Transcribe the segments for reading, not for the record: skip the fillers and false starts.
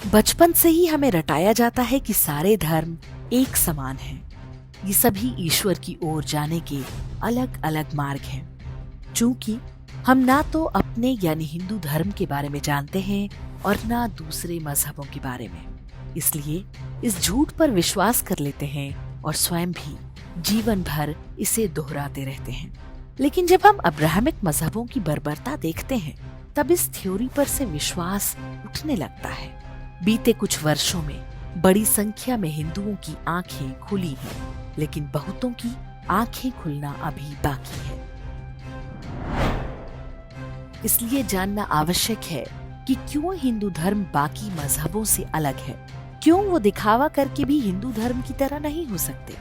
बचपन से ही हमें रटाया जाता है कि सारे धर्म एक समान हैं। ये सभी ईश्वर की ओर जाने के अलग अलग मार्ग हैं। चूंकि हम ना तो अपने यानी हिंदू धर्म के बारे में जानते हैं और ना दूसरे मजहबों के बारे में, इसलिए इस झूठ पर विश्वास कर लेते हैं और स्वयं भी जीवन भर इसे दोहराते रहते हैं। लेकिन जब हम अब्राहमिक मजहबों की बर्बरता देखते हैं, तब इस थ्योरी पर से विश्वास उठने लगता है। बीते कुछ वर्षों में बड़ी संख्या में हिंदुओं की आंखें खुली हैं, लेकिन बहुतों की आंखें खुलना अभी बाकी है। इसलिए जानना आवश्यक है कि क्यों हिंदू धर्म बाकी मजहबों से अलग है, क्यों वो दिखावा करके भी हिंदू धर्म की तरह नहीं हो सकते।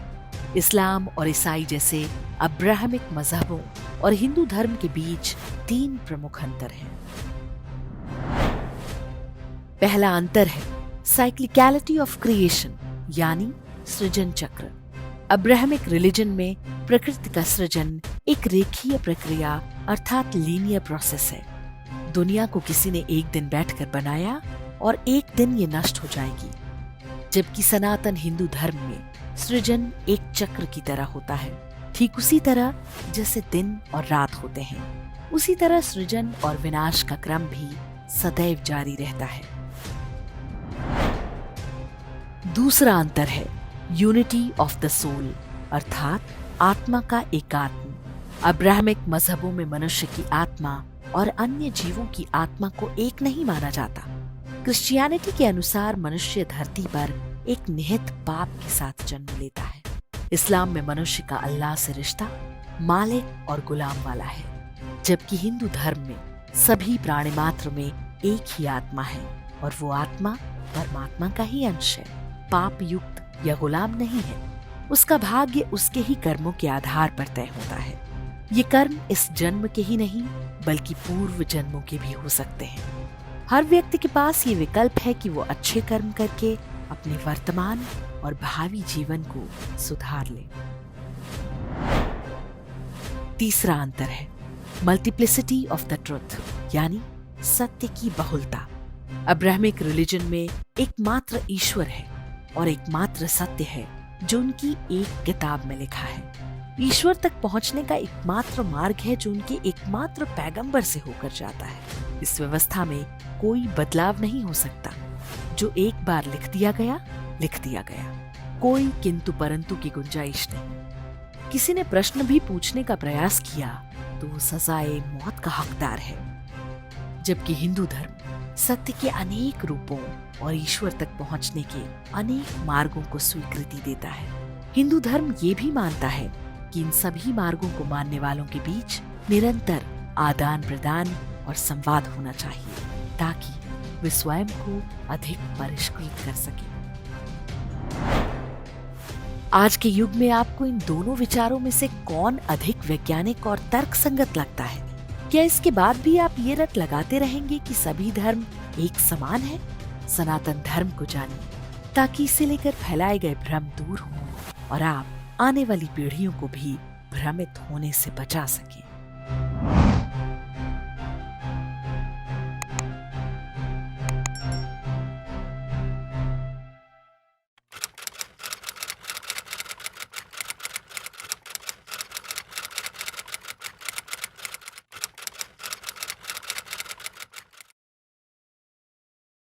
इस्लाम और ईसाई जैसे अब्राहमिक मजहबों और हिंदू धर्म के बीच 3 प्रमुख अंतर हैं। पहला अंतर है साइक्लिकलिटी ऑफ क्रिएशन, यानी सृजन चक्र। अब्राहमिक रिलीजन में प्रकृति का सृजन एक रेखीय प्रक्रिया अर्थात लीनियर प्रोसेस है। दुनिया को किसी ने एक दिन बैठकर बनाया और एक दिन ये नष्ट हो जाएगी, जबकि सनातन हिंदू धर्म में सृजन एक चक्र की तरह होता है। ठीक उसी तरह जैसे दिन और रात होते हैं, उसी तरह सृजन और विनाश का क्रम भी सदैव जारी रहता है। दूसरा अंतर है यूनिटी ऑफ द सोल, अर्थात आत्मा का एकात्म। अब्राहमिक मजहबों में मनुष्य की आत्मा और अन्य जीवों की आत्मा को एक नहीं माना जाता। क्रिश्चियनिटी के अनुसार मनुष्य धरती पर एक निहित पाप के साथ जन्म लेता है। इस्लाम में मनुष्य का अल्लाह से रिश्ता मालिक और गुलाम वाला है, जबकि हिंदू धर्म में सभी प्राणी मात्र में एक ही आत्मा है और वो आत्मा परमात्मा का ही अंश है, पाप युक्त या गुलाम नहीं है। उसका भाग्य उसके ही कर्मों के आधार पर तय होता है। ये कर्म इस जन्म के ही नहीं बल्कि पूर्व जन्मों के भी हो सकते हैं। हर व्यक्ति के पास ये विकल्प है कि वो अच्छे कर्म करके अपने वर्तमान और भावी जीवन को सुधार ले। तीसरा अंतर है मल्टीप्लिसिटी ऑफ द ट्रुथ, यानी सत्य की बहुलता। अब्राहमिक रिलीजन में एकमात्र ईश्वर है और एकमात्र सत्य है जो उनकी एक किताब में लिखा है। ईश्वर तक पहुंचने का एकमात्र मार्ग है जो उनके एकमात्र पैगंबर से होकर जाता है। इस व्यवस्था में कोई बदलाव नहीं हो सकता। जो एक बार लिख दिया गया, कोई किंतु परंतु की गुंजाइश नहीं। किसी ने प्रश्न भी पूछने का प्रयास किया तो वो सजाए मौत का हकदार है। जबकि हिंदू धर्म सत्य के अनेक रूपों और ईश्वर तक पहुंचने के अनेक मार्गों को स्वीकृति देता है। हिंदू धर्म ये भी मानता है कि इन सभी मार्गों को मानने वालों के बीच निरंतर आदान प्रदान और संवाद होना चाहिए, ताकि वे स्वयं को अधिक परिष्कृत कर सके। आज के युग में आपको इन दोनों विचारों में से कौन अधिक वैज्ञानिक और तर्कसंगत लगता है? क्या इसके बाद भी आप ये रट लगाते रहेंगे कि सभी धर्म एक समान है? सनातन धर्म को जानिए, ताकि इसे लेकर फैलाए गए भ्रम दूर हों और आप आने वाली पीढ़ियों को भी भ्रमित होने से बचा सकें।